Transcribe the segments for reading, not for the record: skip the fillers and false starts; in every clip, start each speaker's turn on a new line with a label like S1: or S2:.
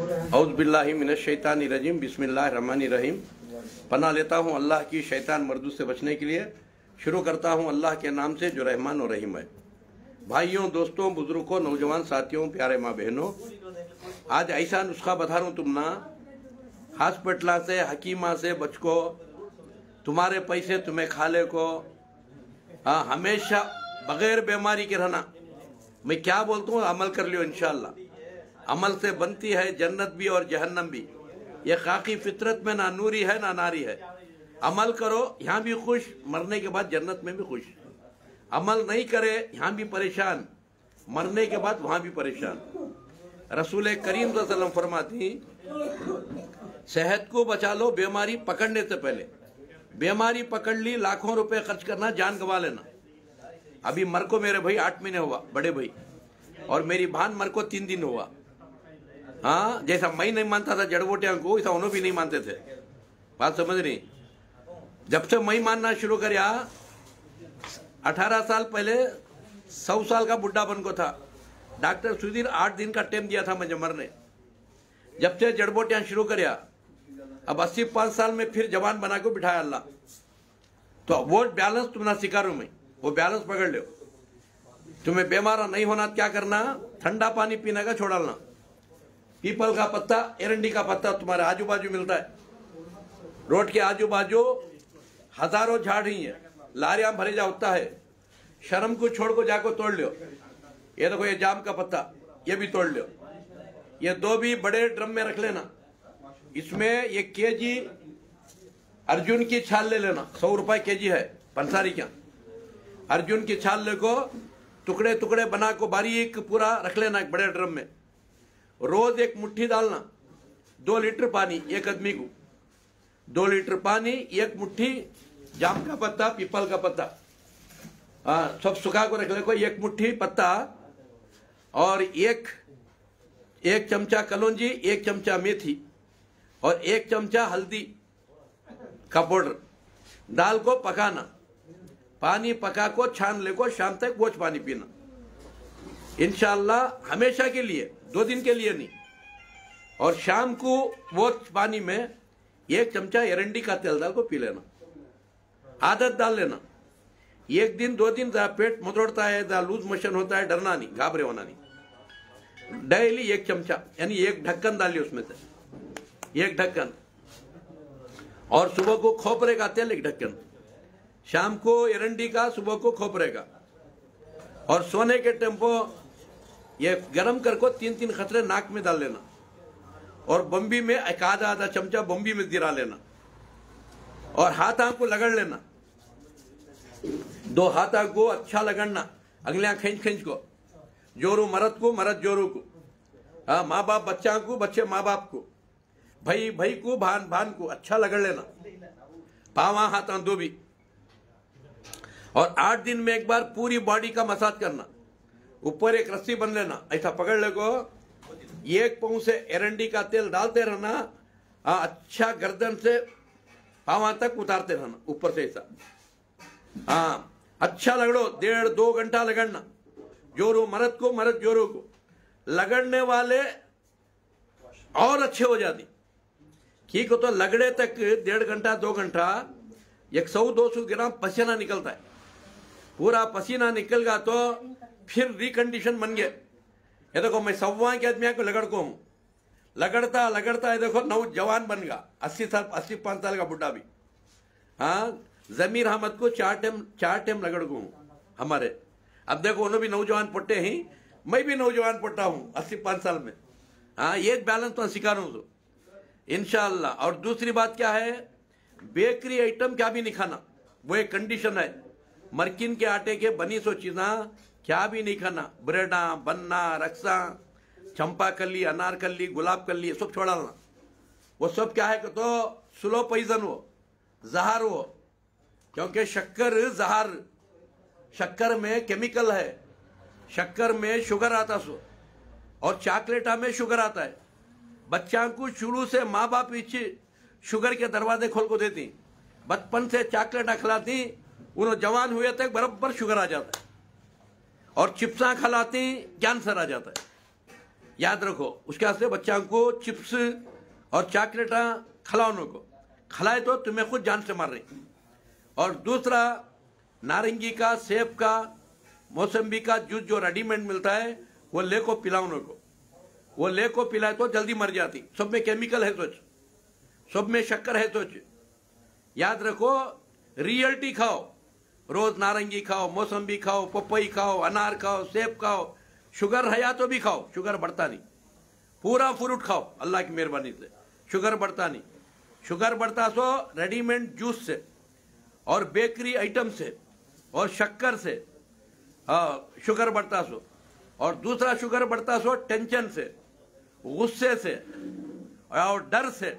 S1: औज़ु बिल्लाहि मिनश शैतानिर रजीम बिस्मिल्लाहिर रहमानिर रहीम। पनाह लेता हूँ अल्लाह की शैतान मर्दूद से बचने के लिए। शुरू करता हूँ अल्लाह के नाम से जो रहमान और रहीम है। भाइयों, दोस्तों, बुजुर्गों, नौजवान साथियों, प्यारे माँ बहनों, आज ऐसा नुस्खा बता रहा हूँ तुम ना हॉस्पिटल से हकीमा से बच को, तुम्हारे पैसे तुम्हें खाले को, हमेशा बगैर बीमारी के रहना। मैं क्या बोलता हूँ, अमल कर लियो इंशाअल्लाह। अमल से बनती है जन्नत भी और जहन्नम भी। ये खाकी फितरत में ना नूरी है ना नारी है। अमल करो यहाँ भी खुश, मरने के बाद जन्नत में भी खुश। अमल नहीं करे यहाँ भी परेशान, मरने के बाद वहां भी परेशान। रसूल करीम सल्लल्लाहु अलैहि वसल्लम फरमाती, सेहत को बचा लो बीमारी पकड़ने से पहले। बीमारी पकड़ ली, लाखों रुपए खर्च करना, जान गंवा लेना। अभी मर को मेरे भाई 8 महीने हुआ, बड़े भाई, और मेरी बहन मर को 3 दिन हुआ। हाँ, जैसा मैं नहीं मानता था जड़बोटियां को, ऐसा उन्होंने भी नहीं मानते थे। बात समझ रही? जब से मैं मानना शुरू किया, 18 साल पहले 100 साल का बुढ़ा बन को था। डॉक्टर सुधीर 8 दिन का टाइम दिया था मुझे मरने। जब से जड़बोटियां शुरू किया, अब 85 साल में फिर जवान बना के बिठाया अल्लाह। तो वो बैलेंस तुम ना सिखाऊं मैं, वो बैलेंस पकड़ लो। तुम्हें बीमार नहीं होना, क्या करना? ठंडा पानी पीने का छोड़ना। पीपल का पत्ता, एरंडी का पत्ता तुम्हारे आजू बाजू मिलता है। रोड के आजू बाजू हजारों झाड़ ही है, लारियां भरे जा होता है। शर्म को छोड़ को जाको तोड़ लो। ये देखो, ये जाम का पत्ता, ये भी तोड़ लो। ये 2 भी बड़े ड्रम में रख लेना। इसमें 1 केजी अर्जुन की छाल ले लेना। 100 रुपए केजी है पंसारी क्या। अर्जुन की छाल ले को टुकड़े टुकड़े बना को बारीक पूरा रख लेना एक बड़े ड्रम में। रोज 1 मुट्ठी डालना। 2 लीटर पानी एक आदमी को, 2 लीटर पानी, 1 मुट्ठी जाम का पत्ता, पीपल का पत्ता, सब सुखा को रख ले को। 1 मुट्ठी पत्ता और एक चमचा कलौंजी, 1 चमचा मेथी और 1 चमचा हल्दी का पाउडर डाल को पकाना। पानी पका को छान ले को, शाम तक वो पानी पीना इंशाअल्लाह, हमेशा के लिए, 2 दिन के लिए नहीं। और शाम को वो पानी में 1 चमचा एरंडी का तेल डाल को पी लेना। आदत डाल लेना। 1 दिन 2 दिन पेट मदोड़ता है, लूज मोशन होता है, डरना नहीं, घाबरे होना नहीं। डेली 1 चमचा, यानी 1 ढक्कन डालिए उसमें से, 1 ढक्कन। और सुबह को खोपरे का तेल 1 ढक्कन, शाम को एरंडी का, सुबह को खोपरे का। और सोने के टेम्पो ये गरम करको 3-3 खतरे नाक में डाल लेना। और बम्बी में एक आधा चमचा बम्बी में गिरा लेना। और हाथ को लगड़ लेना। 2 हाथ को अच्छा लगड़ना, अगलियां खींच को। जोरू मरद को, मरद जोरू को। माँ बाप बच्चा को, बच्चे माँ बाप को, भाई को, भान को अच्छा लगड़ लेना। पावा हाथ 2 भी। और 8 दिन में एक बार पूरी बॉडी का मसाज करना। ऊपर एक रस्सी बन लेना, ऐसा पकड़ ले को, 1 पाँव से एरंडी का तेल डालते रहना। अच्छा गर्दन से पावा तक उतारते रहना, ऊपर से ऐसा। अच्छा लगड़ो, 1.5-2 घंटा लगड़ना। जोरू मरद को, मरद जोरू को। लगड़ने वाले और अच्छे हो जाती। ठीक हो तो लगड़े तक 1.5 घंटा 2 घंटा 100-200 ग्राम पसीना निकलता है। पूरा पसीना निकल गया तो फिर रिकंडीशन बन गया। ये देखो, मैं 100 के आदमी को लगड़ को हूं, लगड़ता लगड़ता, ये देखो नौजवान बन गया। 85 साल का बुढ़ा भी। हाँ, जमीर अहमद को 4 टाइम लगड़ को हूं हमारे। अब देखो, उन्होंने भी नौजवान पट्टे ही, मैं भी नौजवान पट्टा हूं 85 साल में। हाँ, एक बैलेंस तो सिखा रहा हूं तो इंशाअल्लाह। और दूसरी बात क्या है, बेकरी आइटम क्या भी नहीं खाना, वो एक कंडीशन है। मरकिन के आटे के बनी सो चीजा क्या भी नहीं खाना। ब्रेडा, बन्ना, रक्सा, चंपा कली, अनार कली, गुलाब कली, सब छोड़ाना। वो सब क्या है कि तो स्लो पॉइजन हो, जहर हो। क्योंकि शक्कर में केमिकल है, शक्कर में शुगर आता सो, और चॉकलेटा में शुगर आता है। बच्चा को शुरू से माँ बाप पीछे शुगर के दरवाजे खोल को देती, बचपन से चॉकलेटा खिलाती, उन्होंने जवान हुए तक बराबर शुगर आ जाता है। और चिप्सा खिलाती, कैंसर आ जाता है। याद रखो। उसके वास्ते बच्चों को चिप्स और चॉकलेटा खिलाने को खिलाए तो तुम्हें खुद जान से मार रही। और दूसरा, नारंगी का, सेब का, मौसम्बी का जूस जो रेडीमेड मिलता है वो ले को पिलाने को, वो ले को पिलाए तो जल्दी मर जाती। सब में केमिकल है सोच, सब में शक्कर है सोच। याद रखो, रियलिटी खाओ, रोज नारंगी खाओ, मौसम्बी खाओ, पपई खाओ, अनार खाओ, सेब खाओ। शुगर है या तो भी खाओ, शुगर बढ़ता नहीं। पूरा फ्रूट खाओ अल्लाह की मेहरबानी से, शुगर बढ़ता नहीं। शुगर बढ़ता सो रेडीमेड जूस से और बेकरी आइटम से और शक्कर से शुगर बढ़ता सो। और दूसरा शुगर बढ़ता सो टेंशन से, गुस्से से और डर से।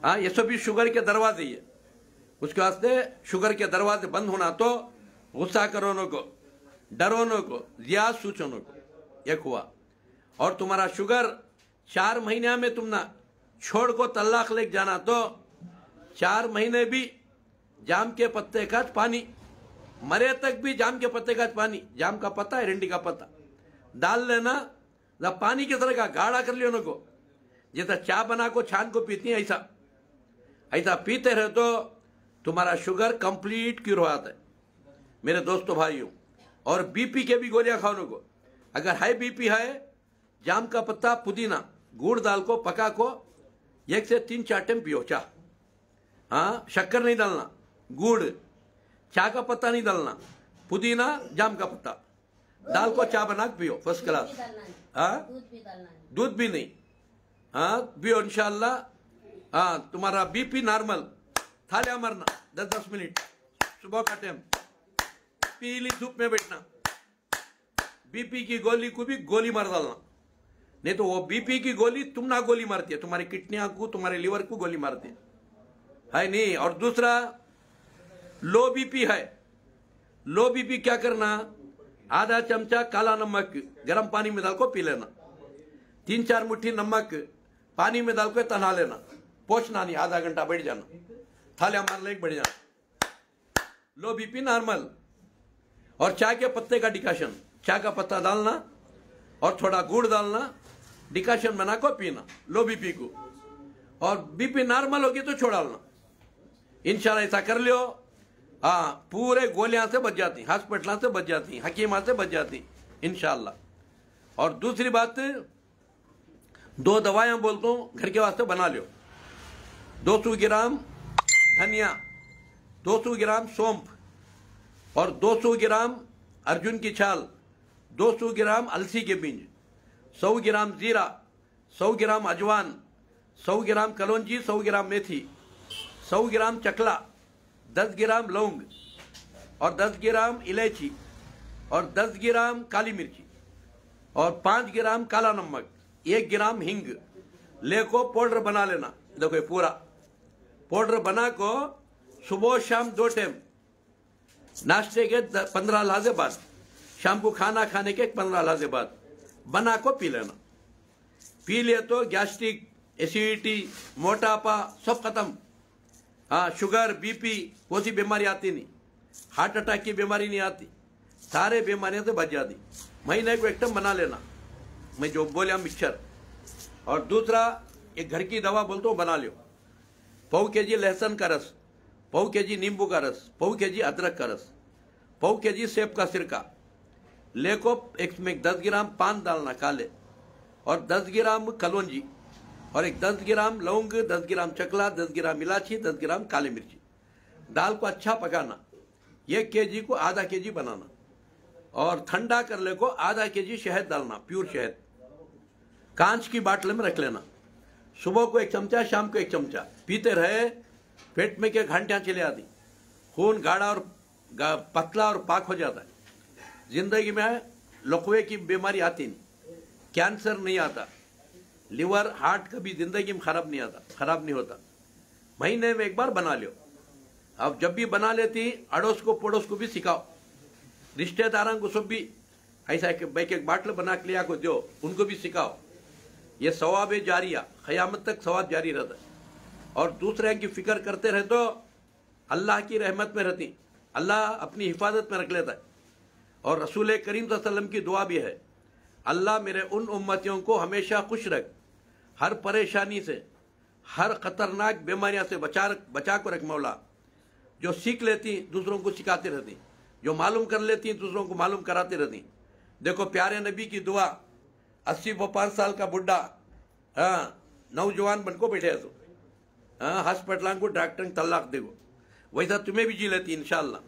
S1: हाँ, ये सब भी शुगर के दरवाजे ही है। उसके वास्ते शुगर के दरवाजे बंद होना तो गुस्सा करोनो को, डरोनो को, जियाद सूचनों को एक हुआ। और तुम्हारा शुगर 4 महीने में तुम ना छोड़ को तलाक लेके जाना तो 4 महीने भी जाम के पत्ते का पानी, मरे तक भी जाम के पत्ते का पानी, जाम का पत्ता है, रिंडी का पत्ता डाल लेना, जब पानी की तरह का गाढ़ा कर लियो को, जैसा चाय बना को छान को पीती है ऐसा ऐसा पीते रहे तो तुम्हारा शुगर कंप्लीट क्योर हो जाता है मेरे दोस्तों भाइयों। और बीपी के भी गोलियां खाने को, अगर हाई बीपी है, जाम का पत्ता, पुदीना, गुड़ दाल को पका को 1 से 3-4 टाइम पियो चाह। हाँ, शक्कर नहीं डालना, गुड़, चाय का पत्ता नहीं डालना, पुदीना, जाम का पत्ता दाल को चाय बना के पियो, फर्स्ट क्लास। हाँ, दूध भी नहीं, हाँ पियो इंशाल्लाह। हाँ, तुम्हारा बीपी नॉर्मल, थालिया मरना 10-10 मिनट सुबह का टाइम, पीली धूप में बैठना, बीपी की गोली को भी गोली मार डालना, नहीं तो वो बीपी की गोली तुम ना गोली मारती है, तुम्हारी किडनियां को, तुम्हारे लीवर को गोली मारती है नहीं। और दूसरा, लो बीपी है, लो बीपी क्या करना, आधा चमचा काला नमक गर्म पानी में डाल को पी लेना, 3-4 मुट्ठी नमक पानी में डाल को तना लेना, पोछना नहीं, आधा घंटा बैठ जाना, थालिया मार ले बैठ जाना, लो बीपी नॉर्मल। और चाय के पत्ते का डिकाशन, चाय का पत्ता डालना और थोड़ा गुड़ डालना, डिकाशन बना को पीना लो बीपी को। और बीपी नॉर्मल होगी तो छोड़ डालना इंशाल्लाह। ऐसा कर लियो, हाँ, पूरे गोलियां से बच जाती, हॉस्पिटल से बच जाती, हकीमा से बच जाती इंशाल्लाह। और दूसरी बात, 2 दवाइयां बोलता हूं घर के वास्ते बना लियो। 200 ग्राम धनिया, 200 ग्राम सौंफ और 200 ग्राम अर्जुन की छाल, 200 ग्राम अलसी के बीज, 100 ग्राम जीरा, 100 ग्राम अजवान, 100 ग्राम कलौंजी, 100 ग्राम मेथी, 100 ग्राम चकला, 10 ग्राम लौंग और 10 ग्राम इलायची और 10 ग्राम काली मिर्ची और 5 ग्राम काला नमक, 1 ग्राम हिंग ले को पाउडर बना लेना। देखो ये पूरा पाउडर बना को सुबह शाम 2 टाइम, नाश्ते के 15 लहजे बाद, शाम को खाना खाने के 15 लहजे बाद बना को पी लेना। पी ले तो गैस्ट्रिक, एसिडिटी, मोटापा सब खत्म। हाँ, शुगर, बीपी कोई सी बीमारी आती नहीं, हार्ट अटैक की बीमारी नहीं आती, सारे बीमारियों से बच जाती। महीने को 1 टाइम बना लेना, मैं जो बोलिया मिक्सचर। और दूसरा, एक घर की दवा बोलता हूँ बना लियो, 1/4 kg लहसुन का रस, 1/4 kg नींबू का रस, 1/4 kg अदरक का रस, 1/4 kg सेब का सिरका ले को इसमें 10 ग्राम पान डालना काले और 10 ग्राम कलौंजी और 10 ग्राम लौंग, 10 ग्राम चकला, 10 ग्राम इलायची, 10 ग्राम काली मिर्ची दाल को अच्छा पकाना, 1 kg को आधा kg बनाना और ठंडा कर ले को आधा kg शहद डालना, प्योर शहद, कांच की बाटल में रख लेना। सुबह को 1 चमचा, शाम को 1 चमचा पीते रहे, पेट में के घंटियां चले आती, खून गाढ़ा और पतला और पाक हो जाता है। जिंदगी में लकवे की बीमारी आती नहीं, कैंसर नहीं आता, लिवर, हार्ट कभी जिंदगी में खराब नहीं आता, खराब नहीं होता। महीने में 1 बार बना लो। अब जब भी बना लेती, अड़ोस को पड़ोस को भी सिखाओ, रिश्तेदारों को सब भी ऐसा एक बाटल बना के लिया को दो, उनको भी सिखाओ। ये सवाब जारिया, क़यामत तक सवाब जारी रहता है। और दूसरे की फिक्र करते रहे तो अल्लाह की रहमत में रहती, अल्लाह अपनी हिफाजत में रख लेता है। और रसूल करीम सल्लल्लाहु अलैहि वसल्लम की दुआ भी है, अल्लाह मेरे उन उम्मतियों को हमेशा खुश रख, हर परेशानी से, हर खतरनाक बीमारियां से बचा को रख मौला। जो सीख लेती दूसरों को सिखाती रहती, जो मालूम कर लेती दूसरों को मालूम कराती रहती। देखो प्यारे नबी की दुआ, 80-85 साल का बुढ़ा नौजवान बन को बैठे तो हॉस्पिटल को डॉक्टर तलाक देगो, वैसा तुम्हें भी जी लेती इंशाअल्लाह।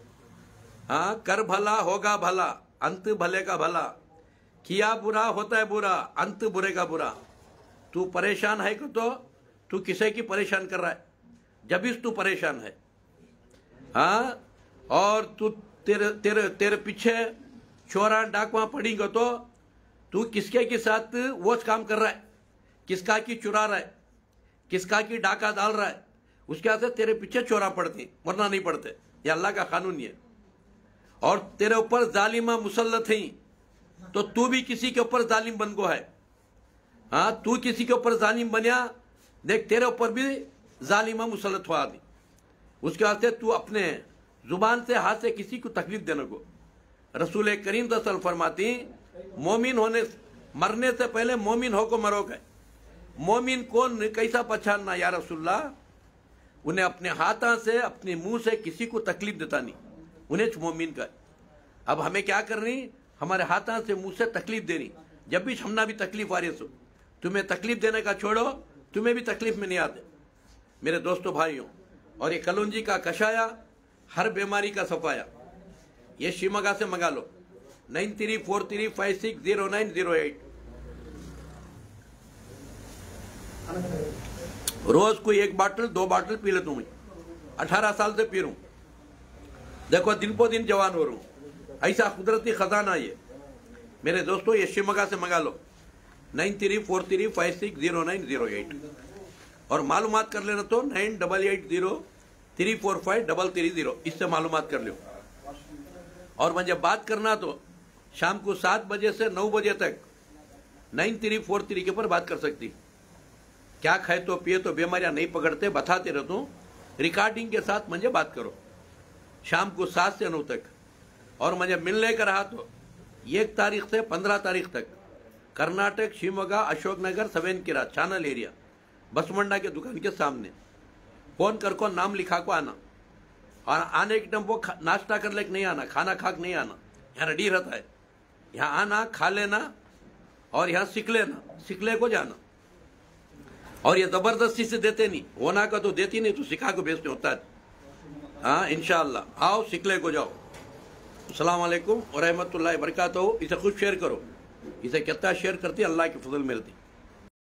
S1: कर भला होगा भला, अंत भले का भला, किया बुरा होता है बुरा, अंत बुरे का बुरा। तू परेशान है कि तो तू किसे की परेशान कर रहा है, जब भी तू परेशान है। और तू तेरे पीछे चोरा डाकवा पड़ेगा तो तू किसके के साथ वो काम कर रहा है, किसका की चुरा रहा है, किसका की डाका डाल रहा है, उसके हाथ से तेरे पीछे चोरा पड़ती, वरना नहीं पड़ते। ये अल्लाह का कानून है। और तेरे ऊपर जालिमा मुसल्लत है तो तू भी किसी के ऊपर जालिम बन को है। तू किसी के ऊपर जालिम बनिया, देख तेरे ऊपर भी जालिमा मुसल्लत हुआ दी। उसके वास्ते तू अपने जुबान से, हाथ से किसी को तकलीफ देने को, रसूल करीम सल्लल्लाहु फरमाती, मोमिन होने मरने से पहले मोमिन हो को मरोगे। मोमिन कौन कैसा पहचानना या रसूलल्लाह? उन्हें अपने हाथों से, अपने मुंह से किसी को तकलीफ देता नहीं, उन्हें मोमिन का। अब हमें क्या करनी, हमारे हाथों से मुंह से तकलीफ देनी। जब भी हमना भी तकलीफ आ रही है, तुम्हें तकलीफ देने का छोड़ो, तुम्हें भी तकलीफ में नहीं आते मेरे दोस्तों भाइयों। और ये कलौंजी का कषाया हर बीमारी का सफाया, ये शिमगा से मंगा लो, 9343560908। रोज कोई 1 बाटल 2 बाटल पी लेता हूं मैं, 18 साल से पी रहा हूं। देखो दिन पो दिन जवान हो रहा हूं, ऐसा कुदरती खजाना ये मेरे दोस्तों। ये शिमगा से मंगा लो, 9343560908। और मालूमात कर लेना तो 9880345330, इससे मालूमात कर लो। और मुझे बात करना तो शाम को 7 बजे से 9 बजे तक 9343 के ऊपर बात कर सकती। क्या खाए तो पिए तो बीमारियां नहीं पकड़ते, बताते रहता हूँ। रिकॉर्डिंग के साथ मुझे बात करो शाम को 7 से 9 तक। और मुझे मिलने का रहा तो 1 तारीख से 15 तारीख तक कर्नाटक, शिवमोगा, अशोकनगर, सवेनकिरा चैनल एरिया, बसमंडा के दुकान के सामने। फोन कर को नाम लिखा को आना। और आने के टाइम वो नाश्ता कर लेके नहीं आना, खाना खा के नहीं आना, यहाँ रेडी रहता है। यहाँ आना, खा लेना और यहाँ सीख लेना, सीखले को जाना। और ये जबरदस्ती से देते नहीं, होना का तो देती नहीं, तो सिखा को भेजते होता है। इंशाअल्लाह आओ, सीखले को जाओ। अस्सलाम वालेकुम व रहमतुल्लाहि व बरकातहू। इसे खुद शेयर करो, इसे कितना शेयर करती अल्लाह की फजल मिलती।